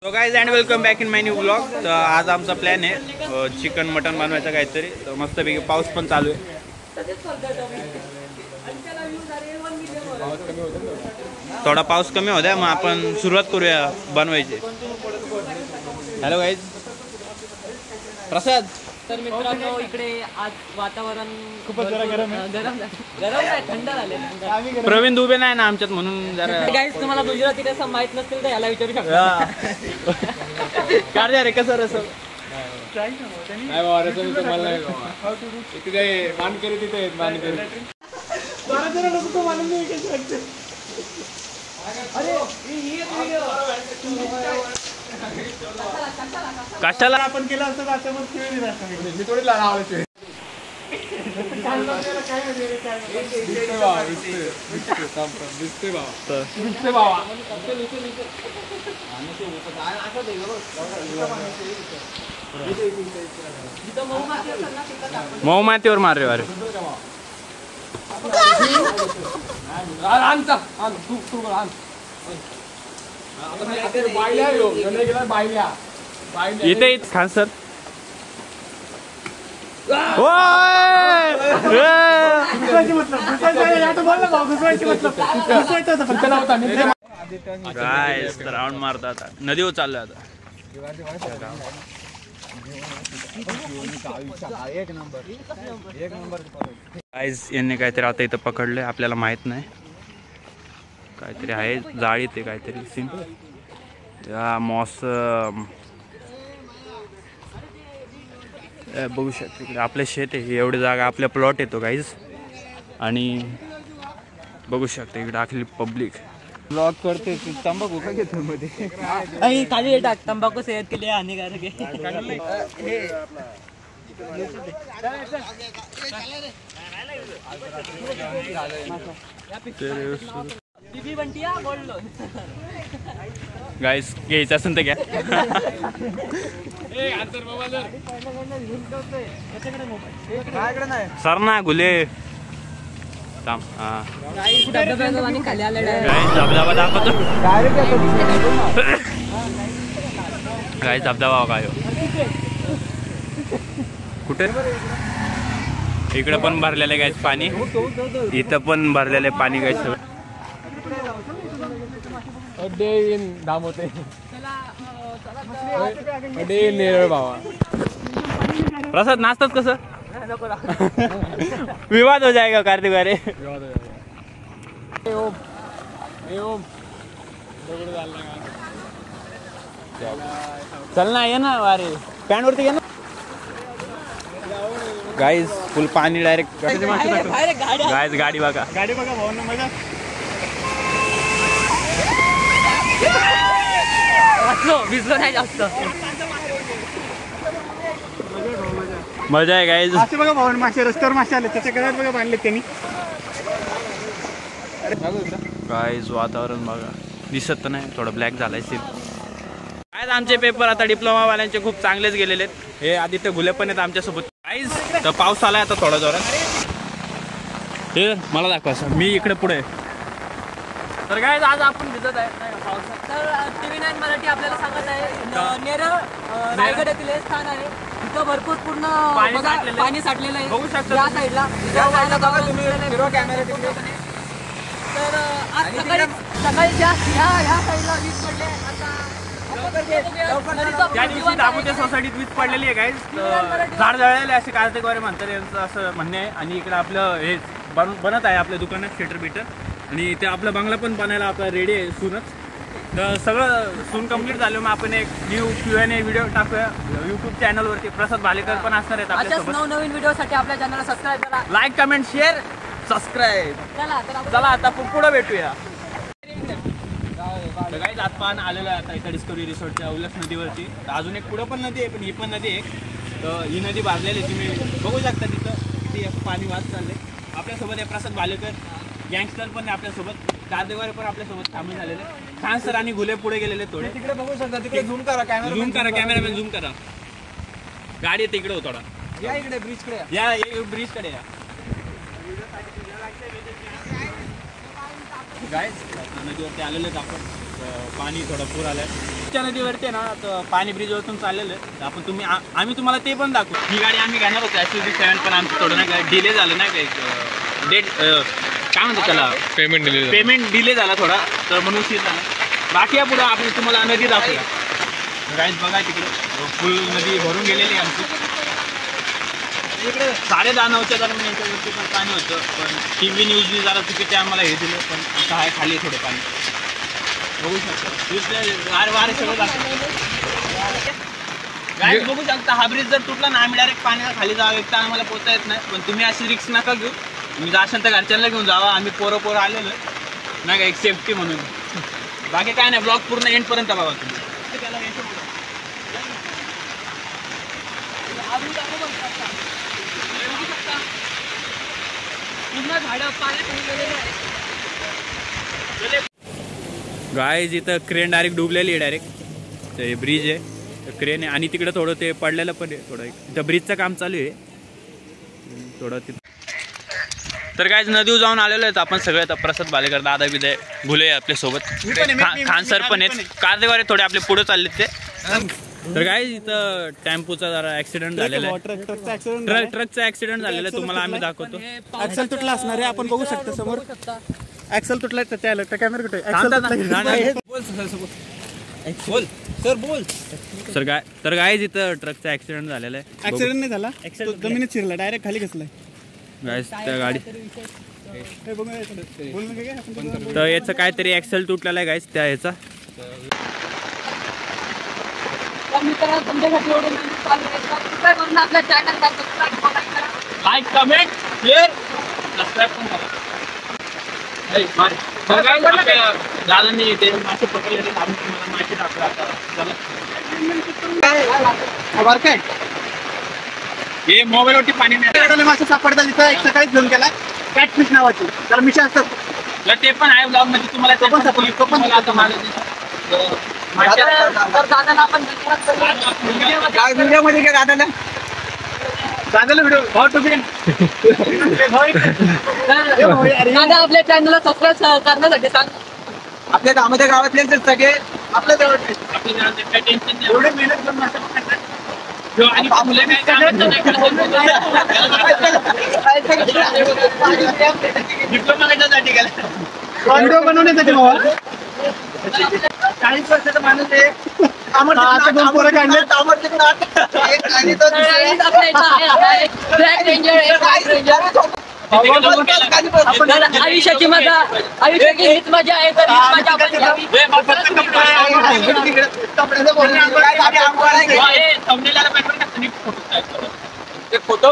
So guys and welcome back in my new blog. तर आज आमचा प्लॅन आहे चिकन मटन बनवायचं काहीतरी. तर मस्तपैकी पाऊस पण चालू आहे. थोडा पाऊस कमी होऊ द्या, मग आपण सुरुवात करूया बनवायची. Hello guys. प्रसाद. तर मित्रांनो इकडे आज वातावरण खूपच गरम आहे, थंड झाले. प्रवीण दुबे नाही ना आमच्यात, म्हणून जरा गाईज तुम्हाला गुजराती कसं माहित नसतील तर याला विचारू शकता. काय रे कसं रस नाही बाबा रसम तर मला नाही बाबा. तिथे मानकरी तिथे आहेत मानकरी. कशाला आपण केलं असतं तर मी थोडी लावायचे. दिसते बाबा. मऊ मातीवर मार रे. अरे इथे खान सर. राऊंड मारता आता नदीवर चाललं आता. गाईज यांनी काहीतरी आता इथं पकडलंय, आपल्याला माहित नाही. काहीतरी आहे जाळी ते काहीतरी सीन. या मौसम बघू शकतो इकडे आपले शेत आहे. एवढी जागा आपल्या प्लॉट येतो गाईज. आणि बघू शकतो इकडे आखली पब्लिक ब्लॉग करते. तंबाखू का घेतो मध्ये खाली टाक. तंबाखू सेहत के लिए हानिकारक है. गाईज घ्यायचं असेल तर घ्या. सर ना गुले थांब. धबधबा दाखवतो. गाईज धबधबा काय कुठे इकडे पण भरलेलं आहे गाईज पाणी. इथं पण भरलेलं आहे पाणी गाईज. प्रसाद नाचतात कसं. विवाद हो जाएगा कार्तिक वारे. चल ना ये ना वारे पॅन्ट वरती घे ना. गाईज फुल पाणी डायरेक्ट. गाईज गाडी बघा. गाडी बघा भाऊ मजा. भिजलो नाही जास्त. मजा आहे गाईज. असे बघा भाऊ मासे रस्त्यावर मासे आले त्याच्या घरात बघा बांधले त्यांनी. गाईज वातावरण बघा. दिसत तर नाही, थोडं ब्लॅक झालंय सीन. काय आमचे पेपर आता डिप्लोमा वाल्यांचे खूप चांगलेच गेलेले आहेत. हे आदित्य घुले पण आहेत आमच्यासोबत. गाईज तर पाऊस आलाय आता थोडा जोरात. हे मला दाखवा मी इकडे पुढे. तर गाईज आज आपण भिजत आहे पावसात. तर TV9 मराठी आपल्याला सांगत आहे नेरळ रायगड येथील हे स्थान आहे. तिथं भरपूर पूर्ण पाणी साठलेलं आहे. बघू शकता या साईडला. तर आज सकाळी ह्या साईडला वीज पडले. त्या दिवशी दामोदर सोसायटीत वीज पडलेली आहे गाईज. झाड जळलेले असे कार्तिक वारे म्हणतात यांचं असं म्हणणे आहे. आणि इकडे आपलं हे बनत आहे आपल्या दुकानात थिएटर बिटर. आणि ते आपला बंगला पण बनायला आपला रेडी आहे सूनच. तर सगळं सून कंप्लीट झालं. मग आपण एक न्यू Q&A व्हिडिओ टाकूया यूट्यूब चॅनलवरती. प्रसाद भालेकर पण असणार आहेत आपल्यासोबत. नवनवीन व्हिडिओसाठी आपल्या चॅनलला सबस्क्राईब करा. Like comment share subscribe. चला आता पुढे भेटूया. गाईज आपण आलेलो आहे आता इथं डिस्कवरी रिसॉर्टच्या उल्हास नदीवरती. तर अजून एक पुढं पण नदी आहे, पण ही पण नदी आहे. तर ही नदी भरलेली आहे. तुम्ही बघू शकता तिथं किती पाणी वाहत चालले. आपल्यासोबत आहे प्रसाद भालेकर. गँगस्टर पण आपल्यासोबत. कार्तिक पण आपल्यासोबत सामील झालेले. खान सर आणि घुले पुढे गेलेले थोडे. तिकडे बघू शकता. तिकडे झूम करा कॅमेरामॅन झूम करा. गाडी येते इकडे हो थोडा. या इकडे ब्रिज कडे या ब्रिज कडे या. गाईज नदीवरती आलेलो आहेत आपण. पाणी थोडं पूर आलं आहे त्या नदीवरती ना. तर पाणी ब्रिजवरतून चाललेलं आहे. तर आपण आम्ही तुम्हाला ते पण दाखवू. ही गाडी आम्ही घेणार होतो SUV7 पण आमचं थोडं नाही का डिले झालं नाही का एक डेट काय म्हणतो त्याला पेमेंट डिले झाला थोडा. तर म्हणून उशीर झाला. बाकी या पुढं आपण तुम्हाला नदी दाखवूया. गाईज बघा तिकडे फुल नदी भरून गेलेली आहे आमची. इकडे 10:30 दरम्यान याच्यावरती पण पाणी होतं. पण TV न्यूजनी जरा चुकीचे आम्हाला हे दिलं. पण आता आहे खाली थोडं पाणी बघू शकता. वारे सगळं गाईज बघू शकता. हा ब्रिज जर तुटला ना आम्ही डायरेक्ट पाण्याला खाली जावं एक तर आम्हाला पोहता येत नाही. पण तुम्ही अशी रिक्स नका घेऊ. तुम्ही जाशाल तर घरच्यांना घेऊन जावा. आम्ही पोरं आलेलो नाही का एक सेफ्टी म्हणून. बाकी काय नाही. ब्लॉग पूर्ण एंडपर्यंत बघा तुम्ही. गाईज इथं क्रेन डायरेक्ट डुबलेली आहे. डायरेक्ट ते ब्रिज आहे क्रेन आहे. आणि तिकडं थोडं ते पडलेलं पण आहे. थोडं इथं ब्रिजचं काम चालू आहे थोडं तिथं. तर गाईज नदीवर जाऊन आलेलो आहेत आपण सगळे. तर प्रसाद भालेकर दादा बिदे भुले आपल्यासोबत. खान सर पण आहेत. कारदेवारे थोडे आपले पुढे चाललेत ते. तर गाईज इथं टेम्पोचा जरा ऍक्सिडेंट झालेला आहे. ट्रकचा ऍक्सिडेंट झालेला आहे. तुम्हाला आम्ही दाखवतो. ऍक्सेल तुटला असणार आहे. आपण बघू शकता समोर ऍक्सेल तुटलाय. त्याला कॅमेरा कुठे बोल तर गाईज इथं ट्रकचा ऍक्सिडेंट झालेला आहे. ऍक्सिडेंट नाही झाला. जमिनीत शिरला डायरेक्ट खाली घसलाय गाईज त्या गाडी. हे बघू बोल ना काय. तर याचं काहीतरी ऍक्सेल तुटलेला आहे गाईज त्या याचा. आपल्या channel like comment share subscribe पण करा. दादांनी ते मासे पकडले. आम्ही तुम्हाला मासे दाखवला. काय हे मोबाईलवरती पाणी नाही. मासे सापडतात तिथं. एक सकाळीच घेऊन गेला कॅटफिश नावाची. तर मिशा असतात ते पण आहे ब्लॉग मध्ये तुम्हाला. तो पण आता माझं व्हिडिओ मध्ये काय दादाला व्हिडिओ आपल्या चॅनलला सबस्क्राईब करण्यासाठी सांग. आपल्या गावातले सगळे आपल्या जवळ एवढे मेहनत करून आणि मुलं काय डिप्लोमा कशासाठी गेला. व्हिडिओ बनवण्यासाठी बाबा 40 वर्षाचा माणूस आहे. दोन पोरं काढले. आयुष्याची मजा आयुष्याची हीच मजा आहे. तर हीच मजा आपण घ्यावी. फोटो